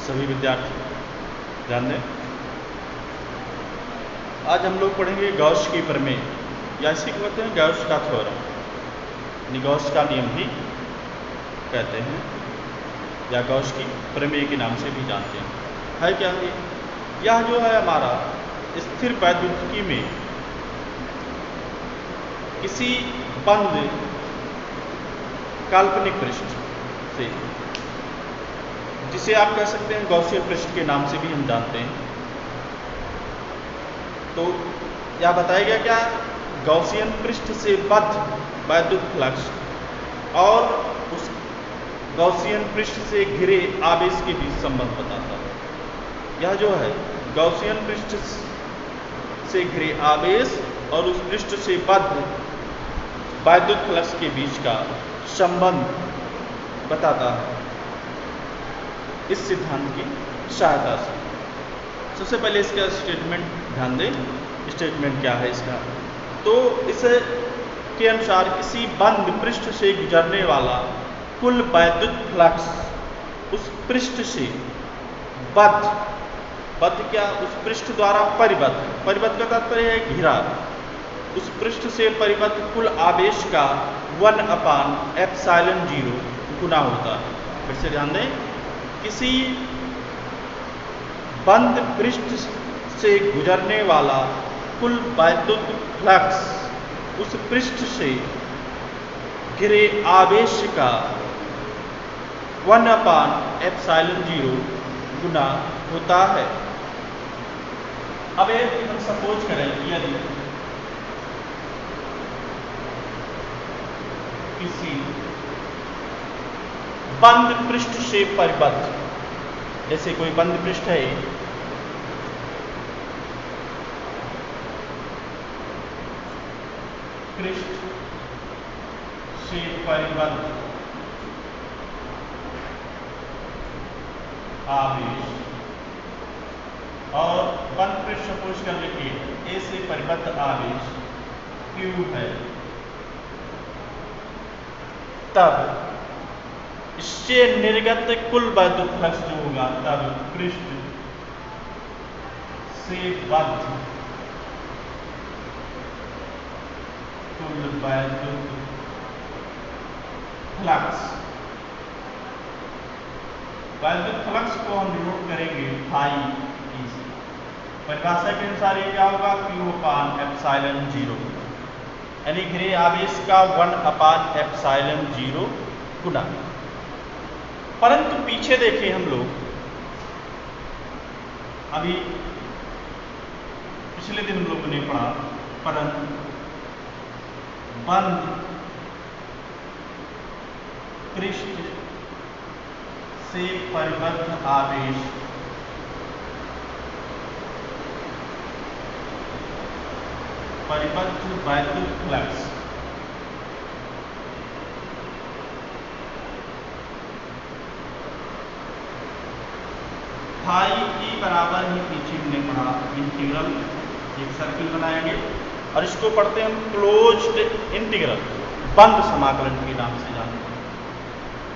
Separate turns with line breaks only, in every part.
सभी विद्यार्थी ध्यान दें। आज हम लोग पढ़ेंगे गॉस की प्रमेय, या इसी को कहते हैं गॉस का थ्योरम, यानी गॉस का नियम भी कहते हैं, या गॉस की प्रमेय के नाम से भी जानते हैं। है क्या ये? यह जो है हमारा स्थिर वैद्युतिकी में किसी बंद काल्पनिक पृष्ठ से, जिसे आप कह सकते हैं गॉसियन पृष्ठ के नाम से भी हम जानते हैं, तो यह बताया गया क्या गॉसियन पृष्ठ से बद्ध वैद्युत फ्लक्स और उस गॉसियन पृष्ठ से घिरे आवेश के बीच संबंध बताता है। यह जो है गॉसियन पृष्ठ से घिरे आवेश और उस पृष्ठ से बद्ध वैद्युत फ्लक्स के बीच का संबंध बताता है इस सिद्धांत की सहायता से। सबसे पहले इसका स्टेटमेंट ध्यान दें। स्टेटमेंट क्या है इसका? तो इसे के अनुसार किसी बंद पृष्ठ से गुजरने वाला कुल वैद्युत फ्लक्स उस पृष्ठ से बद्ध क्या, उस पृष्ठ द्वारा परिबद्ध का तात्पर्य है घिरा, उस पृष्ठ से परिबद्ध कुल आवेश का 1/ε0 गुना होता है। फिर से ध्यान दें, किसी बंद पृष्ठ से गुजरने वाला कुल वैद्युत फ्लक्स उस पृष्ठ से घिरे आवेश का 1/ε0 गुना होता है। अब एक हम सपोज करें कि यदि किसी बंद पृष्ठ से परिबद्ध, जैसे कोई बंद पृष्ठ है, पृष्ठ से परिबद्ध आवेश और बंद पृष्ठ सपोज कर लेंगे ए से परिबद्ध आवेश Q है, तब इससे निर्गत कुल वैद्युत फ्लक्स जो होगा, तब पृष्ठ से बद्ध कुल वैद्युत फ्लक्स को हम डिनोट करेंगे फाई ई से। परिभाषा के अनुसार ये क्या होगा? Q/ε0, यानी घिरे आवेश का 1/ε0 गुना। परंतु पीछे देखें हम लोग, अभी पिछले दिन हम लोगों ने पढ़ा, परंतु बंद पृष्ठ से परिबद्ध आवेश परिबद्ध वैद्युत फ्लक्स फाई ई बराबर ही पीछे हमने पढ़ा इंटीग्रल, एक सर्किल बनाएंगे और इसको पढ़ते हैं हम क्लोज्ड इंटीग्रल, बंद समाकलन के नाम से जानते हैं।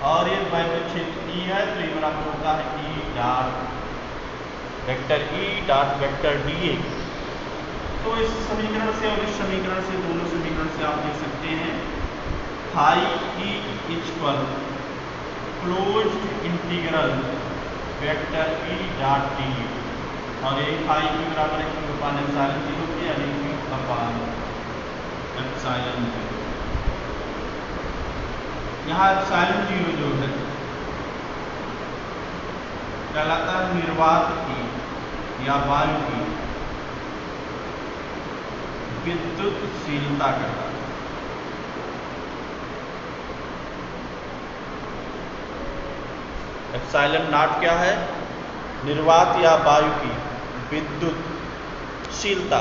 और ये वैद्युत क्षेत्र ई है, तो ये बराबर होता है ई डॉट वेक्टर dA। तो इस समीकरण से और इस समीकरण से, दोनों समीकरण से आप देख सकते हैं phi E equal closed integral vector E dot dA, और ये फाई ई बराबर है Q/ε0 के, यानी Q/ε0। यहाँ ε0 जो है कहलाता है निर्वात की या वायु की विद्युतशीलता का। ε0 क्या है? निर्वात या वायु की विद्युतशीलता।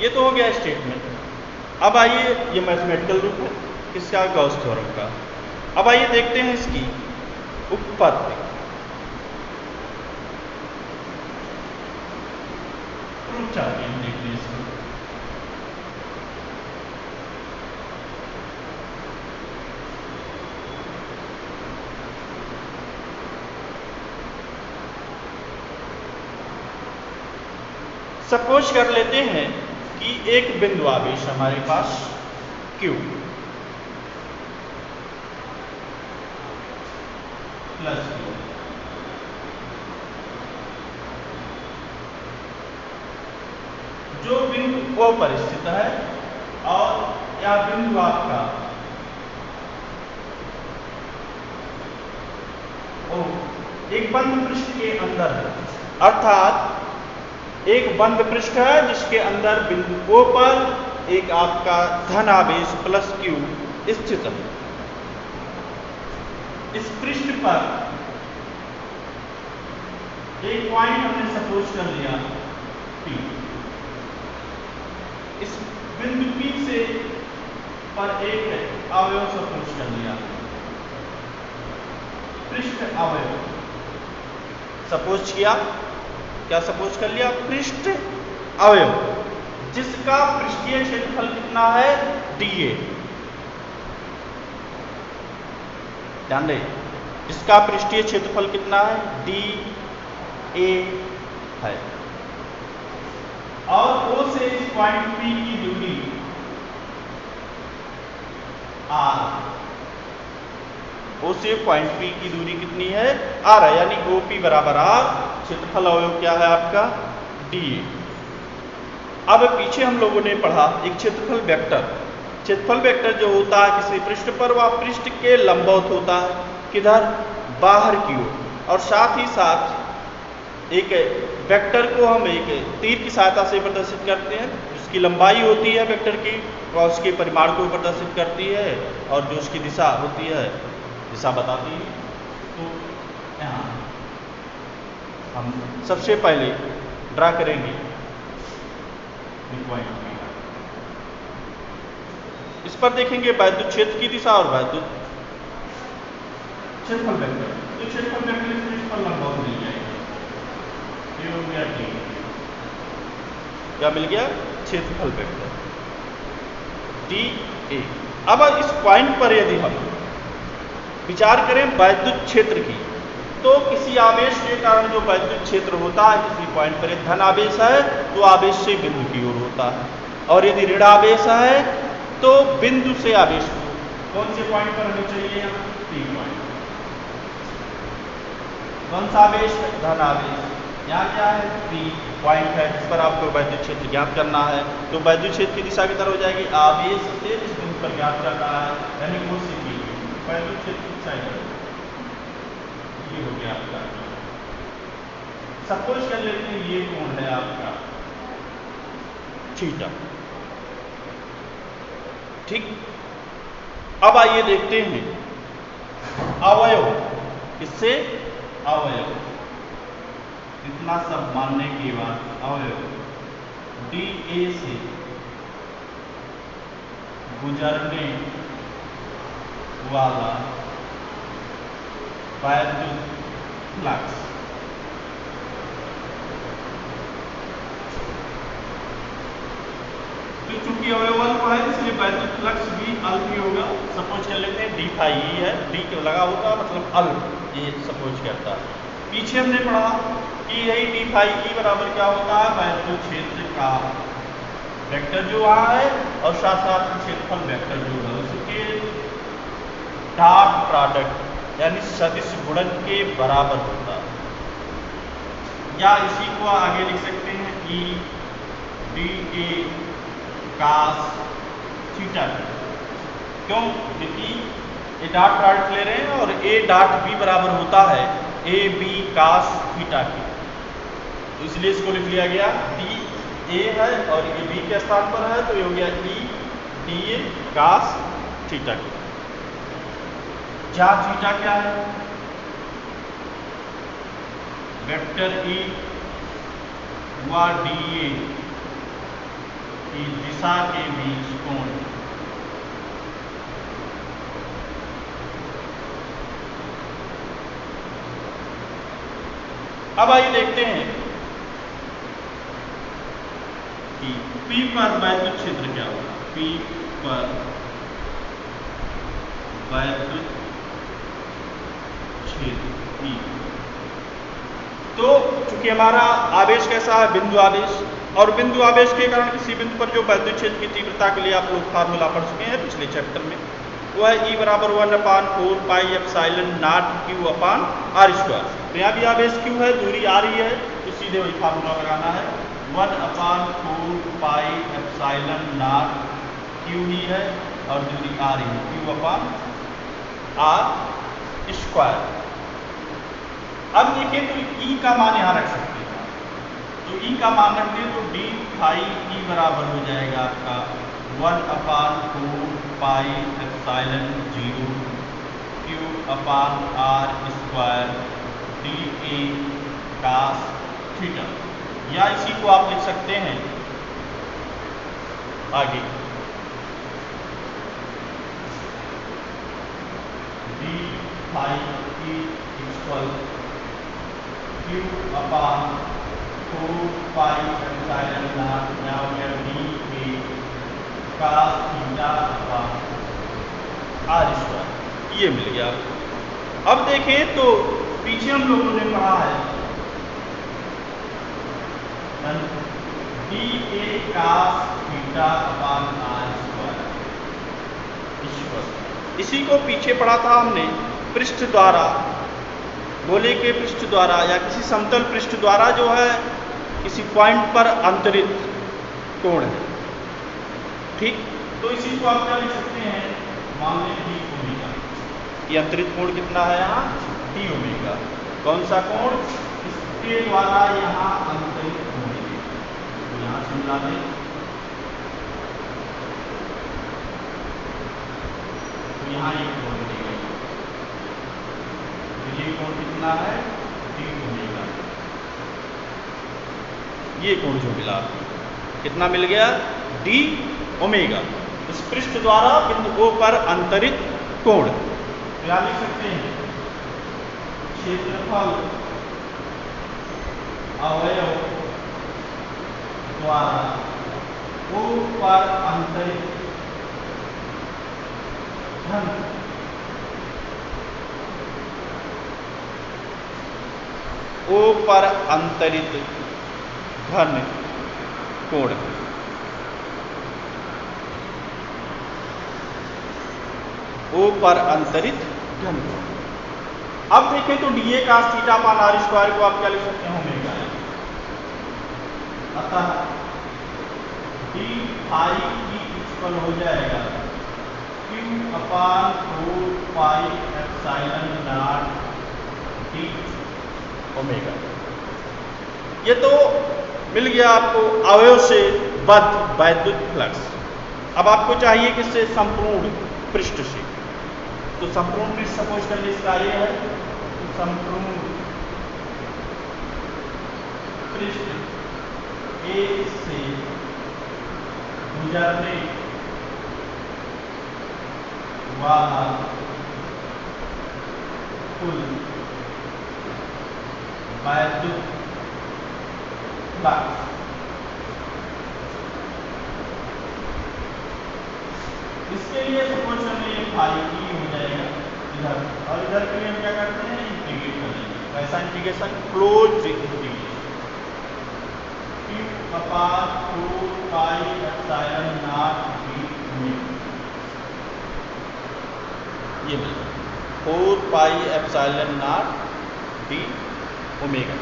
ये तो हो गया स्टेटमेंट। अब आइए, ये मैथमेटिकल रूप है किसका? गॉस थ्योरम का। अब आइए देखते हैं इसकी उत्पत्ति। प्रूफ चाहिए हम देखते हैं इसको। सपोज कर लेते हैं कि एक बिंदु आवेश हमारे पास Q प्लस Q जो बिंदु O पर स्थित है और या बिंदु आपका O एक बंद पृष्ठ के अंदर है, अर्थात एक बंद पृष्ठ है जिसके अंदर बिंदु O पर एक आपका धन आवेश प्लस Q स्थित है। इस पृष्ठ पर एक पॉइंट हमने सपोज कर लिया P। इस बिंदु P से पर एक अवयव सपोज कर लिया, पृष्ठ अवयव सपोज किया। क्या सपोज कर लिया? पृष्ठ अवयव जिसका पृष्ठीय क्षेत्रफल कितना है? dA। ध्यान दें, इसका पृष्ठीय क्षेत्रफल कितना है? dA है। और O से इस पॉइंट P की दूरी R। O से पॉइंट P की दूरी कितनी है? R है, यानी OP बराबर R। क्षेत्रफल अवयव क्या है आपका? dA। अब पीछे हम लोगों ने पढ़ा एक क्षेत्रफल वेक्टर। क्षेत्रफल वेक्टर जो होता है किसी पृष्ठ पर, वह पृष्ठ के लंबवत होता है, किधर? बाहर की ओर। और साथ ही साथ एक वेक्टर को हम एक तीर की सहायता से प्रदर्शित करते हैं। उसकी लंबाई होती है वेक्टर की, वह उसके परिमाण को प्रदर्शित करती है, और जो उसकी दिशा होती है, दिशा बताती है। तो यहाँ हम सबसे पहले ड्रा करेंगे पॉइंट P। इस पर देखेंगे वैद्युत क्षेत्र की दिशा और वैद्युत क्षेत्रफल वेक्टर। तो क्षेत्रफल वेक्टर इस पृष्ठ पर लंबवत मिल जाएगा, ये हो गया D। क्या मिल गया? क्षेत्रफल वेक्टर dA। अब इस पॉइंट पर यदि हम विचार करें वैद्युत क्षेत्र की, तो किसी आवेश के कारण जो वैद्युत क्षेत्र होता है किसी पॉइंट पर, एक धन आवेश है तो आवेश से बिंदु की ओर होता है, और यदि ऋण आवेश है तो बिंदु से आवेश को कौन से पॉइंट पर होनी चाहिए? P point. कौन सा आवेश? धन आवेश। यहाँ क्या है? P पॉइंट है जिस पर आपको वैद्युत क्षेत्र ज्ञात करना है। तो वैद्युत क्षेत्र की दिशा की तरह हो जाएगी आवेश से जिस बिंदु पर ज्ञात करना है, यानी O से P। वैद्युत क्षेत्र की दिशा ये हो गया आपका। सपोज कर लेते हैं ये कोण है आपका थीटा। ठीक। अब आइए देखते हैं अवयव। इससे अवयव इतना सब मानने के बाद अवयव dA से गुजरने वाला वैद्युत फ्लक्स तो चूंकि अवयव अल्प है इसलिए वैद्युत फ्लक्स भी अल्प ही होगा। सपोज कर लेते हैं d फाई ई है, d क्यों लगा होगा मतलब अल्प, ये सपोज करता है। पीछे हमने पढ़ा कि यही d फाई ई बराबर क्या होता है? वैद्युत क्षेत्र का वेक्टर जो वहां है और साथ साथ क्षेत्रफल वेक्टर जो है उसके डॉट प्रोडक्ट यानी सदिश गुणन के बराबर होता है। या इसी को आगे लिख सकते हैं E dA cos थीटा। क्यों? क्योंकि ये डॉट प्रोडक्ट ले रहे हैं और A डॉट B बराबर होता है AB cos थीटा के, तो इसलिए इसको लिख लिया गया dA है और ये B के स्थान पर है, तो ये हो गया E dA cos थीटा के। जहाँ थीटा क्या है? वेक्टर E व dA की दिशा के बीच कोण। अब आइए देखते हैं कि P पर वैद्युत क्षेत्र क्या होगा। P पर वैद्युत क्षेत्र P। तो चूंकि हमारा आवेश कैसा है? बिंदु आवेश, और बिंदु आवेश के कारण किसी बिंदु पर जो वैद्युत क्षेत्र की तीव्रता के लिए आप लोग फार्मूला पढ़ चुके हैं पिछले चैप्टर में, वो है E बराबर 1/4 pi epsilon not Q upon R square. तो यहाँ भी आवेश Q है, दूरी आ रही है, तो सीधे वही फार्मूला लगाना है 1/4 पाई एप्सिलॉन नॉट Q ही है और दूरी आ रही है Q अपान R स्क्वायर। अब देखिए तो E का मान यहाँ रख सकते हैं, तो E का मान रख दें तो d फाई E बराबर हो जाएगा आपका 1/4 pi epsilon 0 Q upon R square dA cos theta, या इसी को आप लिख सकते हैं आगे d phi E equal Q upon 4 pi epsilon naught या हो गया dA cos थीटा अपान R स्क्वायर, ये मिल गया आपको। अब देखें तो पीछे हम लोगों ने पढ़ा है dA cos थीटा अपान R स्क्वायर, इसी को पीछे पढ़ा था हमने पृष्ठ द्वारा, गोले के पृष्ठ द्वारा या किसी समतल पृष्ठ द्वारा जो है किसी पॉइंट पर अंतरित कोण है, ठीक। तो इसी को आप क्या लिख सकते हैं, मान लें d ओमेगा, ये अंतरित कोण कितना है यहाँ d ओमेगा। कौन सा कोण, इसके द्वारा यहाँ अंतरित कोण है, तो यहाँ से मिला दें, तो यहाँ एक कोण मिलेगा, ये कोण कितना है d ओमेगा, ये कोण जो मिला कितना मिल गया d ओमेगा, इस पृष्ठ द्वारा बिंदु O पर अंतरित कोण। क्या लिख सकते हैं, क्षेत्रफल अवयव द्वारा O पर अंतरित घन O पर अंतरित घन कोण। O पर अंतरित घन कोण। अब देखें तो dA cos थीटा अपान R स्क्वायर को आप क्या लिख सकते हैं, ओमेगा है, अतः d फाई की इक्वल हो जाएगा Q upon 4 pi epsilon not d omega. ये तो मिल गया आपको अवयव से बद्ध वैद्युत फ्लक्स। अब आपको चाहिए किससे, संपूर्ण पृष्ठ से, तो संपूर्ण पृष्ठ सपोज कर लीजिए इसका ये है, तो संपूर्ण पृष्ठ A से गुजरने वाला कुल वैद्युत फ्लक्स इसके लिए सपोज करने ये फाई की हो जाएगा इधर, और इधर के लिए हम क्या करते हैं, इंटीग्रेट कर लेंगे। वैसा integration close integration Q upon 4 pi epsilon not d omega, ये मिल 4 pi epsilon not d omega.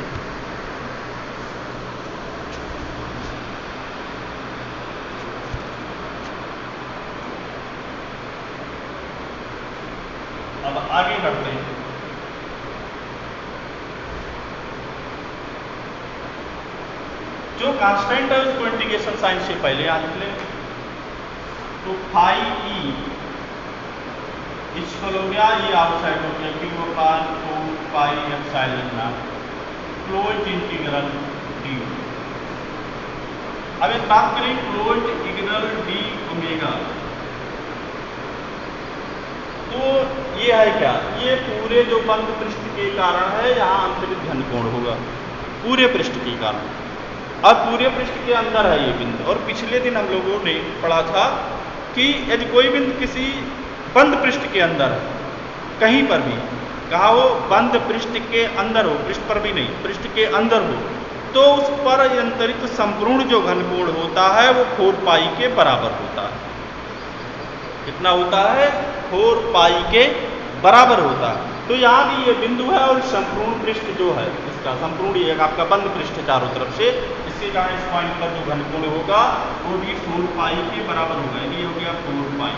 अब आगे बढ़ते हैं, जो कांस्टेंट है उसको इंटीग्रेशन साइन से पहले यहाँ लिख लें, तो फाई ई इक्वल हो गया, ये आउटसाइड हो गया Q upon 4 pi epsilon not close integral d। अब एक बात करें क्लोज इंटीग्रल d ओमेगा, तो ये है क्या, ये पूरे जो बंद पृष्ठ के कारण है, यहाँ अंतरित घन कोण होगा पूरे पृष्ठ के कारण। अब पूरे पृष्ठ के अंदर है ये बिंदु, और पिछले दिन हम लोगों ने पढ़ा था कि यदि कोई बिंदु किसी बंद पृष्ठ के अंदर है, कहीं पर भी, कहा हो बंद पृष्ठ के अंदर हो, पृष्ठ पर भी नहीं, पृष्ठ के अंदर हो, तो उस पर अंतरित संपूर्ण जो घनकोण होता है वो 4 पाई के बराबर होता है। कितना होता है? 4 पाई के बराबर होता है। तो यहाँ भी ये बिंदु है और संपूर्ण पृष्ठ जो है इसका संपूर्ण ये आपका बंद पृष्ठ चारों तरफ से, इसके कारण इस पॉइंट पर जो घनकोण होगा वो भी 4 पाई के बराबर होगा। ये हो गया 4 पाई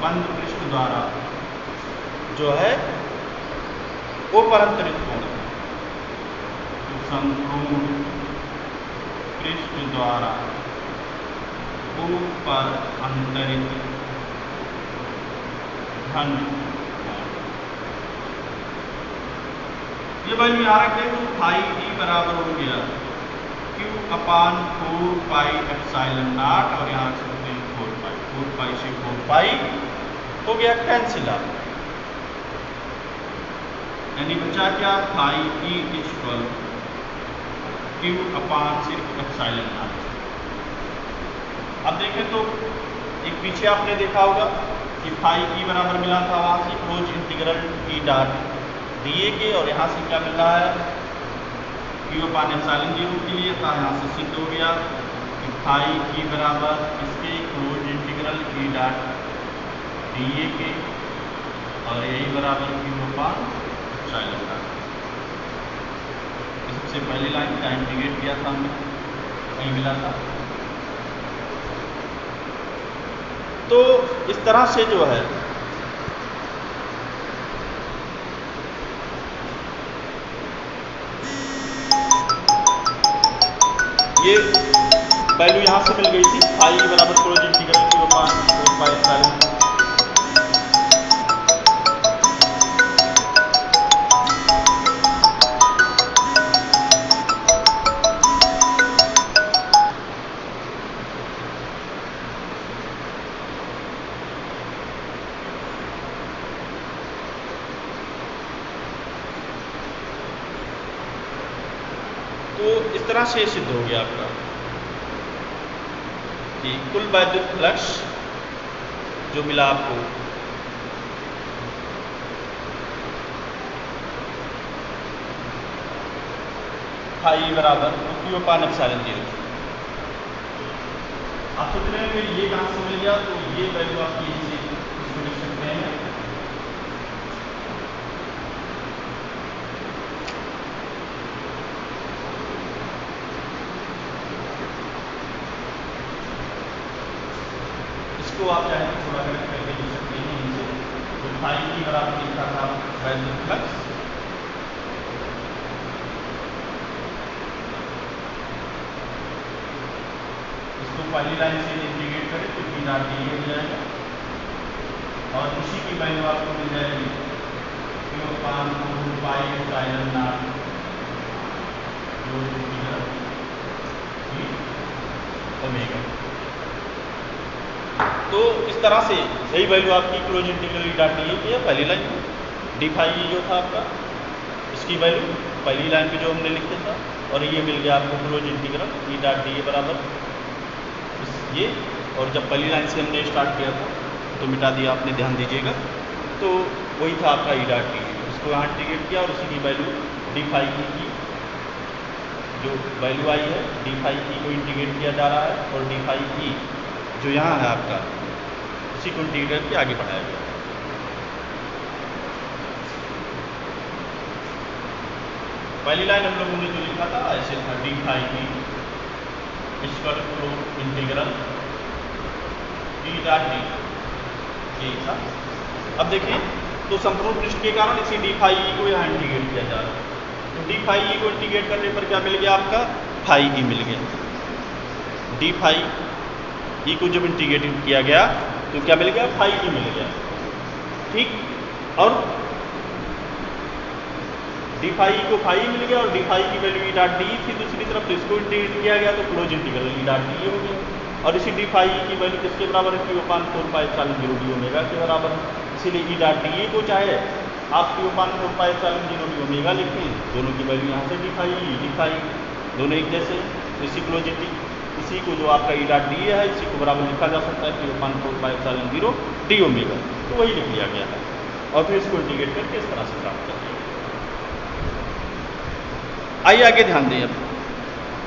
बंद पृष्ठ द्वारा जो है वो परंतरित कोण है। तो संपूर्ण पृष्ठ द्वारा ऊपर अंतरित घन ये वैल्यू यहाँ रखें तो फाई डी बराबर हो गया Q upon 4 pi epsilon not और यहाँ से 4 पाई से 4 पाई हो गया कैंसिल आउट, यानी बचा क्या? फाई ई इक्वल Q अपान सिर्फ एप्सिलॉन नॉट। अब देखें तो एक पीछे आपने देखा होगा कि फाई ई बराबर मिला था वहाँ से close integral E dot DA के, और यहाँ से क्या मिल रहा है? Q अपान एप्सिलॉन 0 के लिए था, यहाँ से सिद्ध हो गया कि फाई ई बराबर इसके close integral E dot DA के और यही बराबर Q अपान एप्सिलॉन नॉट। सबसे पहली लाइन का इंटीग्रेट किया था हमने, वही मिला था। तो इस तरह से जो है ये वैल्यू यहाँ से मिल गई थी, फाई बराबर close integral Q upon 4 pi epsilon. तो इस तरह से सिद्ध हो गया आपका कि कुल वैद्युत फ्लक्स जो मिला आपको फाई बराबर Q अपान एप्सिलॉन 0। आप सोच रहे हैं ये कहाँ से मिल गया? तो ये वैल्यू आपकी इसको लिख सकते हैं इसको आप चाहे तो थोड़ा कनेक्ट करके लिख सकते हैं इनसे। तो फाई की बराबर लिखा था वैद्युत फ्लक्स, इसको पहली लाइन से इंटीग्रेट करें तो P डॉट डी हो जाएगा और उसी की वैल्यू आपको मिल जाएगी Q upon 4 pi epsilon not omega. तो इस तरह से यही वैल्यू आपकी close integral E dot D की है पहली लाइन में। डी फाई जो था आपका इसकी वैल्यू पहली लाइन पे जो हमने लिखे था, और ये मिल गया आपको close integral E dot D बराबर ये। और जब पहली लाइन से हमने स्टार्ट किया था तो मिटा दिया आपने, ध्यान दीजिएगा। तो वही था आपका ई डॉट डी, इसको यहाँ इंटीग्रेट किया और उसी की वैल्यू डी फाई की जो वैल्यू आई है डी फाई को इंटीग्रेट किया जा रहा है और डी फाई जो यहाँ है आपका उसी को इंटीग्रेट के आगे बढ़ाया गया। पहली लाइन हम लोगों ने जो लिखा था ऐसे था D phi equal to integral D dot D, यही था। अब देखिए तो संपूर्ण पृष्ठ के कारण इसी डी फाई को यहाँ इंटीग्रेट किया जा रहा है। तो डी फाई को इंटीग्रेट करने पर क्या मिल गया आपका? फाई ई मिल गया। डी फाई ई को जब इंटीग्रेट किया गया तो क्या मिल गया? फाई ई मिल गया, ठीक। और डी फाई को फाई मिल गया और डी फाई की वैल्यू ई डॉट डी थी दूसरी तरफ, तो इसको इंटीग्रेट किया गया तो close integral E dot D हो गया। और इसी डी फाई की वैल्यू किसके बराबर है? Q upon 4 pi epsilon 0 D omega के बराबर। इसीलिए ई डॉट डी को चाहे आप Q upon 4 pi epsilon 0 D omega लिखें, दोनों की वैल्यू यहाँ से डी फाई दोनों एक जैसे। इसी क्लोज इसी को जो आपका ई डॉट डी है इसी को बराबर लिखा जा सकता है Q upon 4 pi epsilon 0 D omega, तो वही लिख लिया गया है। और फिर इसको इंटीग्रेट करके इस तरह से प्राप्त कर लिया। आइए आगे ध्यान दें। अब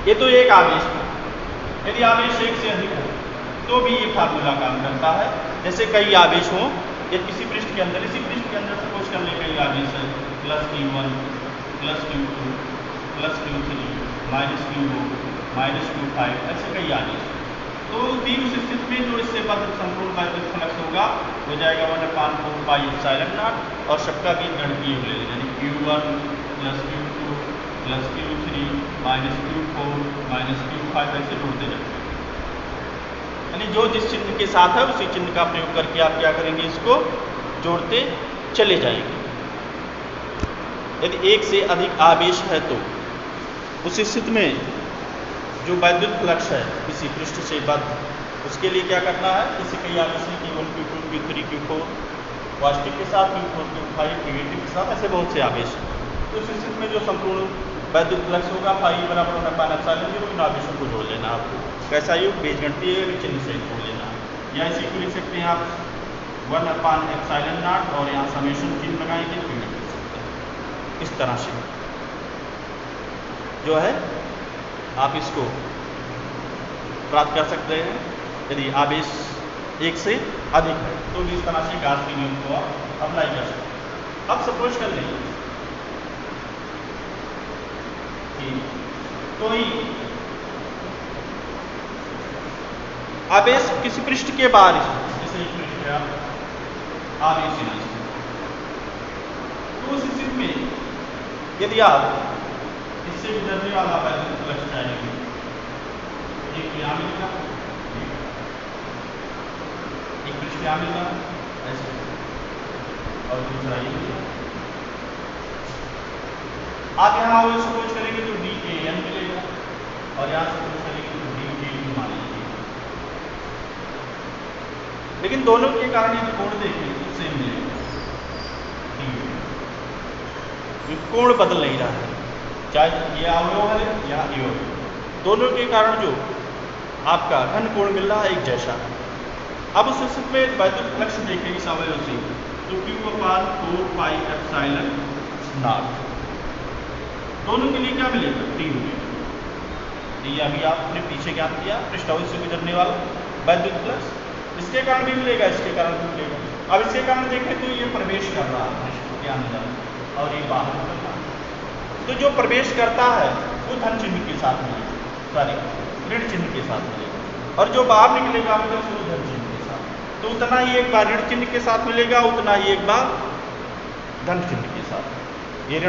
ये तो एक आवेश है, यदि आवेश एक से अधिक हो तो भी ये फार्मूला काम करता है। जैसे कई आवेश हों, या किसी पृष्ठ के अंदर, इसी पृष्ठ के अंदर सपोज कर ले कई आवेश है, +Q1 +Q2 +Q3 -Q4 -Q5, ऐसे कई आवेश। तो दी उस स्थिति में जो इससे बद्ध संपूर्ण वैद्युत फ्लक्स होगा हो जाएगा 1/4 पाई एप्सिलॉन नॉट, और सबका भी गणितीय योग ले लें, यानी Q1 +Q2 +Q3 -Q4 -Q5 ऐसे जोड़ते जाएंगे। यानी जो जिस चिन्ह के साथ है उसी चिन्ह का प्रयोग करके आप क्या करेंगे, इसको जोड़ते चले जाएंगे। यदि एक से अधिक आवेश है तो उस स्थिति में जो वैद्युत फ्लक्स है किसी पृष्ठ से बद्ध, उसके लिए क्या करना है, किसी कई आवेश Q1 Q2 Q3 Q4 positive के साथ, Q4 Q5 नेगेटिव के साथ, ऐसे बहुत से आवेश हैं। तो उस स्थिति में जो संपूर्ण वैद्युत फ्लक्स होगा फाई बराबर 1/0 इन आवेशों को जोड़ लेना आपको। कैसा योग, बीजगणितीय चिन्ह से जोड़ लेना, या इसी को लिख सकते हैं आप 1/0 और यहाँ समेशन चिन्ह लगाएंगे तो लिख सकते हैं। इस तरह से जो है आप इसको प्राप्त कर सकते हैं। यदि आवेश एक से अधिक है तो भी इस तरह से गाउस के नियम को आप अप्लाई कर सकते हैं। अब सपोज कर लें कि कोई आवेश किसी पृष्ठ के बाहर, जैसे एक पृष्ठ है आवेश है, तो उस स्थिति में यदि आप इससे गुजरने वाला वैद्युत फ्लक्स चाहेंगे, एक यहाँ मिलेगा, एक पृष्ठ यहाँ मिलेगा ऐसे, और दूसरा ये मिलेगा। आप यहाँ सपोज करेंगे तो DAN मिलेगा, और यहाँ सपोज करेंगे तो DAN मान लीजिए। लेकिन दोनों के कारण यदि कोण देखें तो सेम मिलेगा, कोण बदल नहीं रहा है, चाहे ये अवयव है या अवयव, दोनों के कारण जो आपका घन कोण मिल रहा है एक जैसा है। अब उस स्थिति में वैद्युत फ्लक्स देखें इस अवयव से तो Q/4 पाई एप्सिलॉन नॉट, दोनों के लिए क्या मिलेगा, T मिलेगा। ये अभी आपने पीछे ज्ञात किया, पृष्ठावधि से गुजरने वाला वैद्युत फ्लक्स, इसके कारण भी मिलेगा, इसके कारण भी मिलेगा। अब इसके कारण देखें तो ये प्रवेश कर रहा है पृष्ठ के अंदर और ये बाहर निकल रहा है, तो जो प्रवेश करता है वो धन चिन्ह के साथ मिलेगा, सॉरी ऋण चिन्ह के साथ मिलेगा, और जो बाहर निकलेगा मतलब वो धन चिन्ह के साथ। तो उतना ही एक बार ऋण चिन्ह के साथ मिलेगा, उतना ही एक बार धन चिन्ह के साथ।